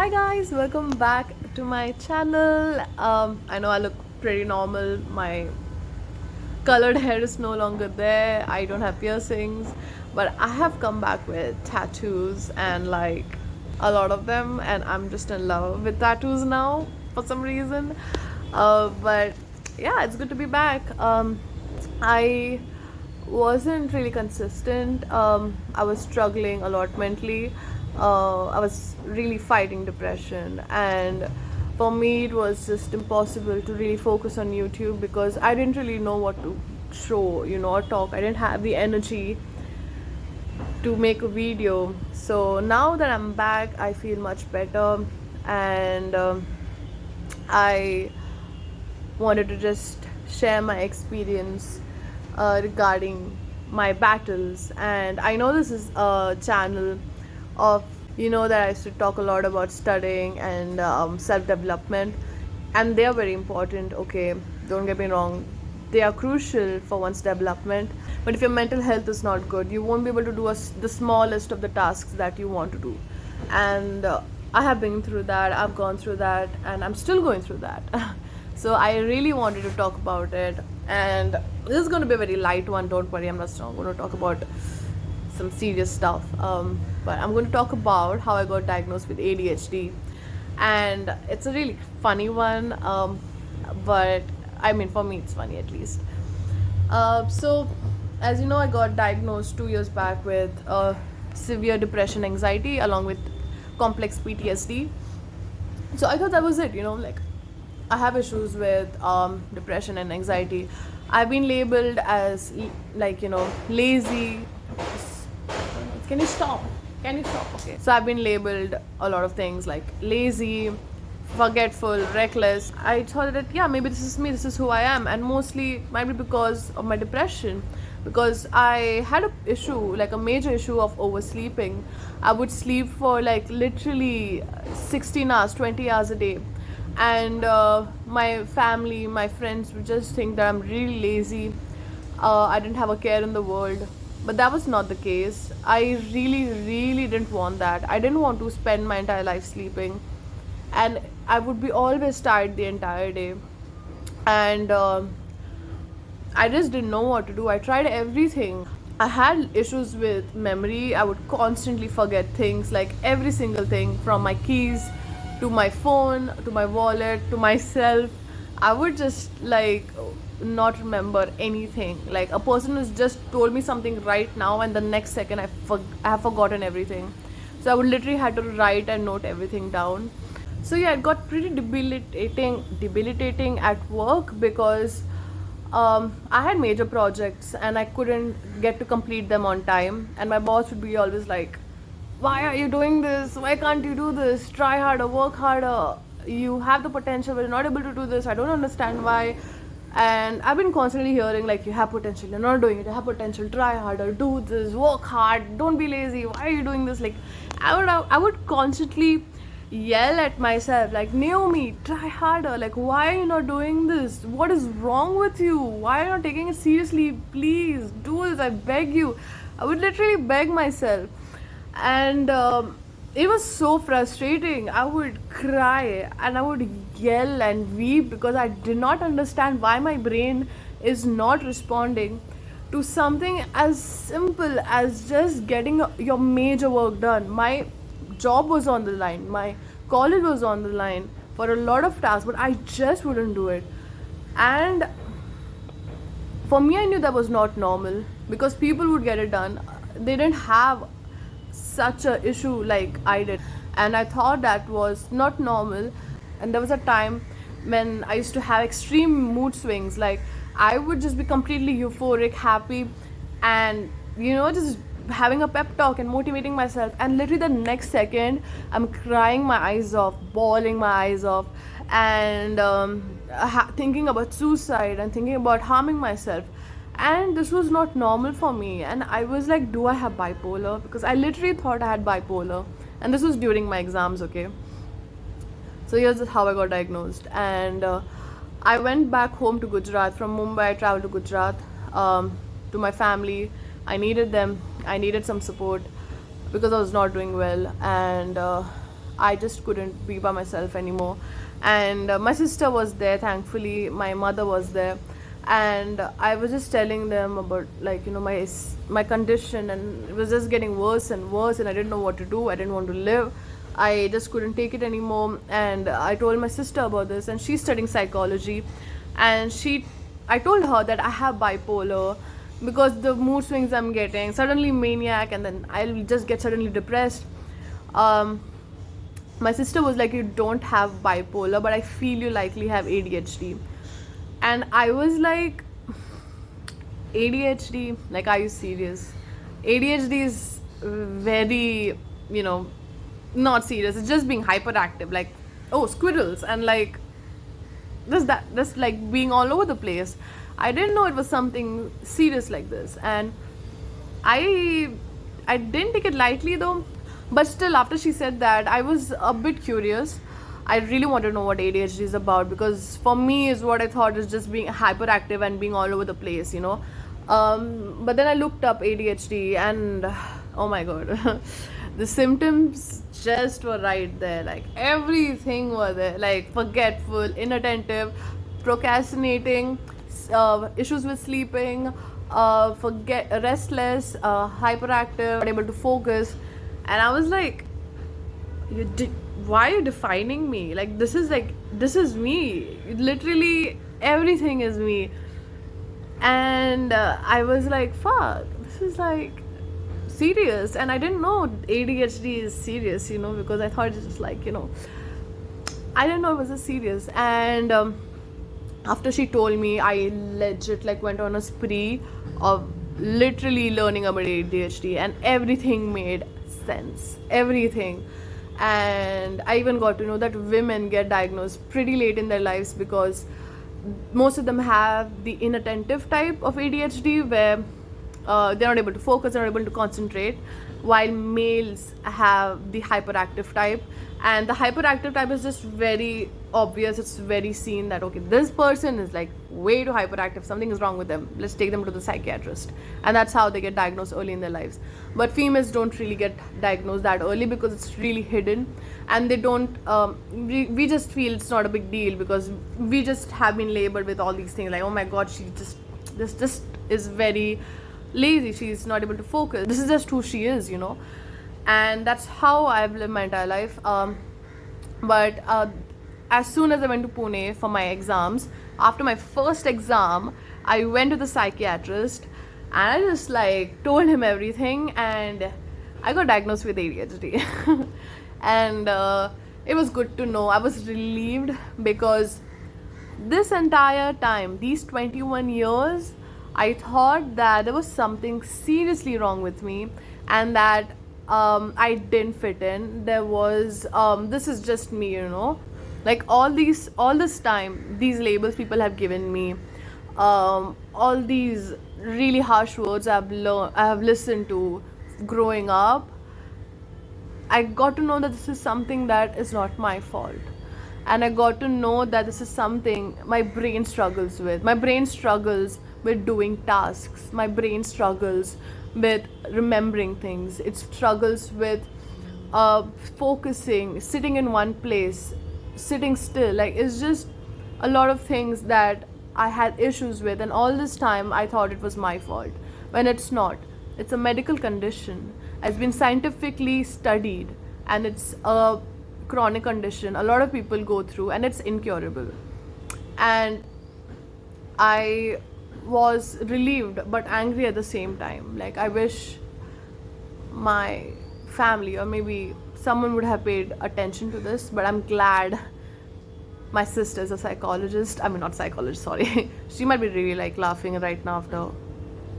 Hi guys, welcome back to my channel. I know I look pretty normal. My colored hair is no longer there. I don't have piercings, but I have come back with tattoos and like a lot of them, and I'm just in love with tattoos now for some reason. But yeah, it's good to be back. I wasn't really consistent. I was struggling a lot mentally. I was really fighting depression, and for me, it was just impossible to really focus on YouTube because I didn't really know what to show, or talk. I didn't have the energy to make a video. So now that I'm back, I feel much better, and I wanted to just share my experience regarding my battles. And I know this is a channel of, that I used to talk a lot about studying and self-development, and they are very important. Okay, don't get me wrong, they are crucial for one's development, but if your mental health is not good, you won't be able to do the smallest of the tasks that you want to do. And I have been through that, I've gone through that, and I'm still going through that. So I really wanted to talk about it, and this is going to be a very light one. Don't worry, I'm not going to talk about some serious stuff, but I'm going to talk about how I got diagnosed with ADHD, and it's a really funny one, but I mean, for me it's funny at least. So as you know, I got diagnosed 2 years back with severe depression, anxiety, along with complex PTSD. So I thought that was it, like I have issues with depression and anxiety. I've been labeled as lazy. Can you stop? Can you stop? Okay. So I've been labeled a lot of things like lazy, forgetful, reckless. I thought that yeah, maybe this is me, this is who I am, and mostly might be because of my depression. Because I had a issue, like a major issue of oversleeping. I would sleep for like literally 16 hours, 20 hours a day, and my family, my friends would just think that I'm really lazy. I didn't have a care in the world, but that was not the case. I really, really didn't want that. I didn't want to spend my entire life sleeping, and I would be always tired the entire day. And I just didn't know what to do. I tried everything. I had issues with memory. I would constantly forget things, like every single thing, from my keys to my phone to my wallet to myself. I would just like not remember anything. Like a person who's just told me something right now, and the next second I have forgotten everything. So I would literally had to write and note everything down. So yeah, it got pretty debilitating at work because I had major projects and I couldn't get to complete them on time. And my boss would be always like, "Why are you doing this? Why can't you do this? Try harder, work harder. You have the potential, but you're not able to do this. I don't understand why." And I've been constantly hearing like, "You have potential, you're not doing it. You have potential. Try harder. Do this. Work hard. Don't be lazy. Why are you doing this?" Like, I would constantly yell at myself like, "Naomi, try harder. Like, why are you not doing this? What is wrong with you? Why are you not taking it seriously? Please do this. I beg you." I would literally beg myself, and it was so frustrating. I would cry and I would yell and weep because I did not understand why my brain is not responding to something as simple as just getting your major work done. My job was on the line, my college was on the line for a lot of tasks, but I just wouldn't do it. And for me, I knew that was not normal because people would get it done. They didn't have such a issue like I did, and I thought that was not normal. And there was a time when I used to have extreme mood swings. Like I would just be completely euphoric, happy, and just having a pep talk and motivating myself, and literally the next second I'm crying my eyes off, bawling my eyes off, and thinking about suicide and thinking about harming myself. And this was not normal for me, and I was like, do I have bipolar? Because I literally thought I had bipolar, and this was during my exams. Okay, so here's how I got diagnosed. And I went back home to Gujarat. From Mumbai, I traveled to Gujarat, to my family. I needed them. I needed some support because I was not doing well. And I just couldn't be by myself anymore. And my sister was there, thankfully my mother was there, and I was just telling them about, like, my condition, and it was just getting worse and worse, and I didn't know what to do. I didn't want to live. I just couldn't take it anymore, and I told my sister about this, and she's studying psychology, and I told her that I have bipolar, because the mood swings I'm getting, suddenly maniac, and then I'll just get suddenly depressed. um, my sister was like, you don't have bipolar, but I feel you likely have ADHD. And I was like, ADHD? Like, are you serious? ADHD is very, you know, not serious. It's just being hyperactive. Like, oh, squirrels, and like, just like being all over the place. I didn't know it was something serious like this, and I I didn't take it lightly though. But still, after she said that, I was a bit curious. I really want to know what ADHD is about, because for me is what I thought is just being hyperactive and being all over the place. But then I looked up ADHD, and oh my god, the symptoms just were right there. Like, everything was there. Like, forgetful, inattentive, procrastinating, issues with sleeping, forget restless, hyperactive, not able to focus. And I was like, why are you defining me? Like, this is me. Literally everything is me. And I was like, fuck, this is like serious. And I didn't know ADHD is serious, because I thought it's just like, I didn't know it was a serious. And after she told me, I legit like went on a spree of literally learning about ADHD, and everything made sense. Everything. And I even got to know that women get diagnosed pretty late in their lives, because most of them have the inattentive type of ADHD, where they're not able to focus, they're not able to concentrate, while males have the hyperactive type. And the hyperactive type is just very obvious. It's very seen that, okay, this person is like way too hyperactive, something is wrong with them, let's take them to the psychiatrist. And that's how they get diagnosed early in their lives. But females don't really get diagnosed that early, because it's really hidden, and they don't we just feel it's not a big deal, because we just have been labeled with all these things, like, oh my god, she just is very lazy, she's not able to focus. This is just who she is. And that's how I've lived my entire life. But as soon as I went to Pune for my exams, after my first exam, I went to the psychiatrist, and I just like told him everything, and I got diagnosed with ADHD. And it was good to know. I was relieved, because this entire time, these 21 years, I thought that there was something seriously wrong with me, and that I didn't fit in. There was this is just me, like all this time, these labels people have given me, all these really harsh words I have listened to growing up. I got to know that this is something that is not my fault. And I got to know that this is something my brain struggles with. My brain struggles with doing tasks. My brain struggles with remembering things. It struggles with focusing, sitting in one place, sitting still. Like, it's just a lot of things that I had issues with. And all this time, I thought it was my fault, when it's not. It's a medical condition. It's been scientifically studied, and it's a chronic condition a lot of people go through, and it's incurable. And I was relieved but angry at the same time. Like, I wish my family, or maybe someone would have paid attention to this. But I'm glad my sister is a psychologist. I mean, not psychologist, sorry. She might be really like laughing right now after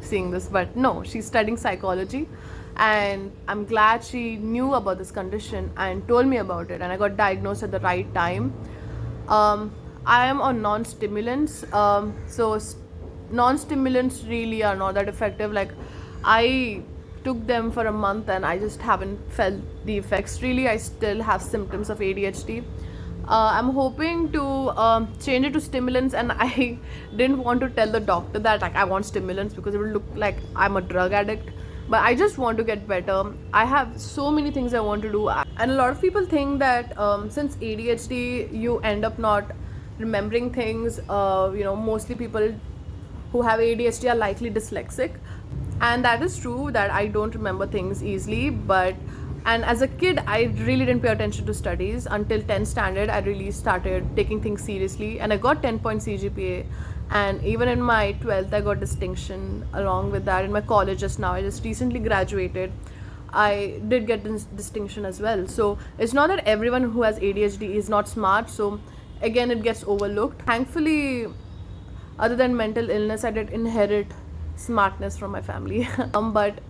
seeing this, but no, she's studying psychology. And I'm glad she knew about this condition and told me about it, and I got diagnosed at the right time. I am on non-stimulants, so non-stimulants really are not that effective. Like, I took them for a month, and I just haven't felt the effects really. I still have symptoms of ADHD. I'm hoping to change it to stimulants, and I didn't want to tell the doctor that, like, I want stimulants, because it would look like I'm a drug addict. but I just want to get better. I have so many things I want to do, and a lot of people think that since ADHD, you end up not remembering things. Mostly people who have ADHD are likely dyslexic, and that is true that I don't remember things easily. But and as a kid, I really didn't pay attention to studies until 10th standard. I really started taking things seriously, and I got 10-point CGPA. And even in my 12th, I got distinction. Along with that, in my college just now, I just recently graduated, I did get this distinction as well. So it's not that everyone who has ADHD is not smart. So again, it gets overlooked. Thankfully, other than mental illness, I did inherit smartness from my family. But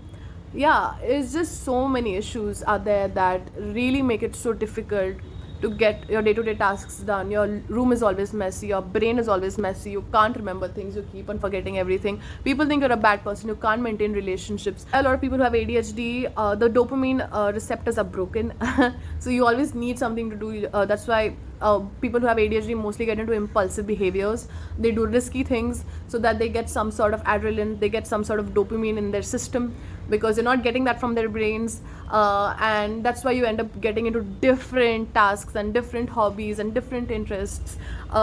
yeah, it's just so many issues out there that really make it so difficult to get your day-to-day tasks done. Your room is always messy, your brain is always messy, you can't remember things, you keep on forgetting everything. People think you're a bad person, you can't maintain relationships. A lot of people who have ADHD, the dopamine receptors are broken. So you always need something to do. That's why people who have ADHD mostly get into impulsive behaviors. They do risky things so that they get some sort of adrenaline, they get some sort of dopamine in their system, because they're not getting that from their brains. And that's why you end up getting into different tasks and different hobbies and different interests,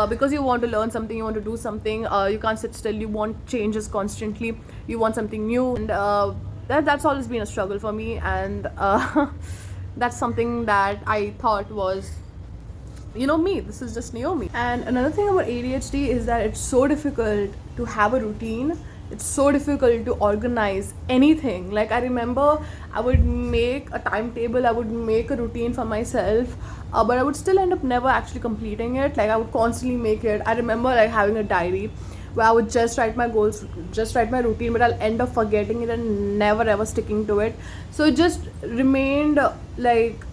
because you want to learn something, you want to do something. You can't sit still, you want changes constantly, you want something new. And that's always been a struggle for me. And that's something that I thought was, me, this is just Naomi. And another thing about ADHD is that it's so difficult to have a routine. It's so difficult to organize anything. Like, I remember I would make a timetable, I would make a routine for myself, but I would still end up never actually completing it. Like, I would constantly make it. I remember like having a diary where I would just write my goals, just write my routine, but I'll end up forgetting it and never ever sticking to it. So it just remained like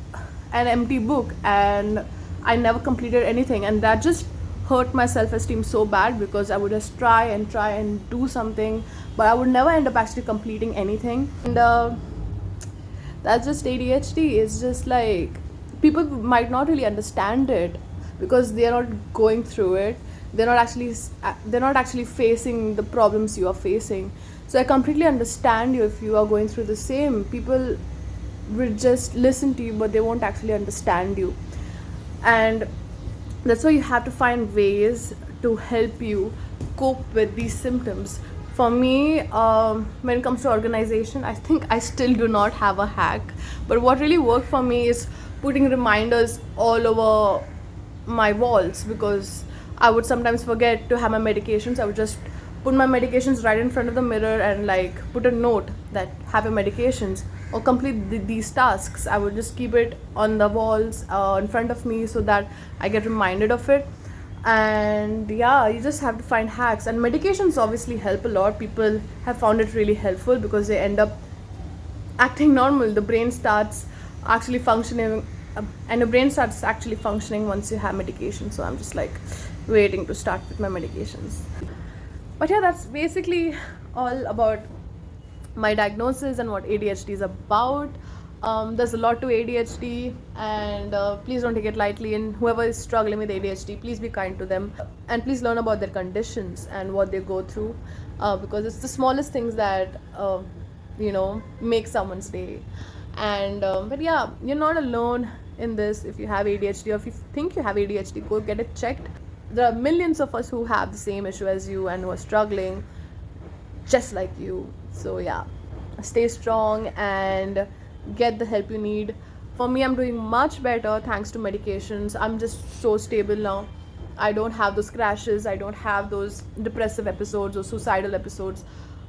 an empty book, and I never completed anything. And that just hurt my self-esteem so bad, because I would just try and do something, but I would never end up actually completing anything. And that's just ADHD. It's just like, people might not really understand it because they're not going through it. They're not actually facing the problems you are facing. So I completely understand you if you are going through the same. People will just listen to you, but they won't actually understand you. And that's why you have to find ways to help you cope with these symptoms. For me, when it comes to organization, I think I still do not have a hack. But what really worked for me is putting reminders all over my walls, because I would sometimes forget to have my medications. I would just put my medications right in front of the mirror and like put a note that have your medications or complete these tasks. I would just keep it on the walls in front of me so that I get reminded of it. And yeah, you just have to find hacks. And medications obviously help a lot. People have found it really helpful because they end up acting normal. The brain starts actually functioning, and the brain starts actually functioning once you have medication. So I'm just like waiting to start with my medications. But yeah, that's basically all about my diagnosis and what ADHD is about. There's a lot to ADHD, and please don't take it lightly. And whoever is struggling with ADHD, please be kind to them, and please learn about their conditions and what they go through, because it's the smallest things that make someone's day. And but yeah, you're not alone in this. If you have ADHD, or if you think you have ADHD, go get it checked. There are millions of us who have the same issue as you and who are struggling just like you. So yeah, stay strong and get the help you need. For me, I'm doing much better thanks to medications. I'm just so stable now. I don't have those crashes, I don't have those depressive episodes or suicidal episodes.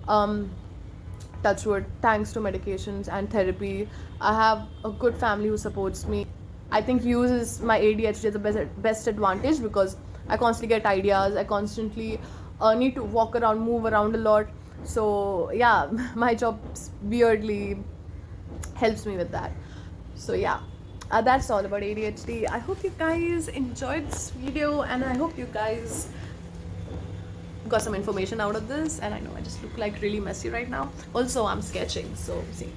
Touch wood, thanks to medications and therapy. I have a good family who supports me. I think uses my ADHD as the best advantage, because I constantly get ideas. I constantly need to walk around, move around a lot. So yeah, my job weirdly helps me with that. So yeah, that's all about ADHD. I hope you guys enjoyed this video, and I hope you guys got some information out of this. And I know I just look like really messy right now. Also, I'm sketching, so see,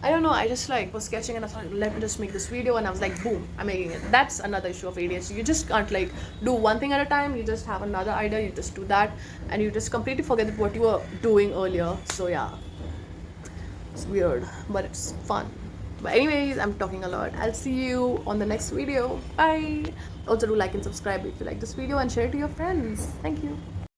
I don't know, I just like was sketching and I thought, let me just make this video, and I was like, boom, I'm making it. That's another issue of ADHD. You just can't like do one thing at a time. You just have another idea, you just do that, and you just completely forget what you were doing earlier. So yeah, It's weird, but it's fun. But anyways, I'm talking a lot. I'll see you on the next video. Bye. Also do like and subscribe if you like this video and share it to your friends. Thank you.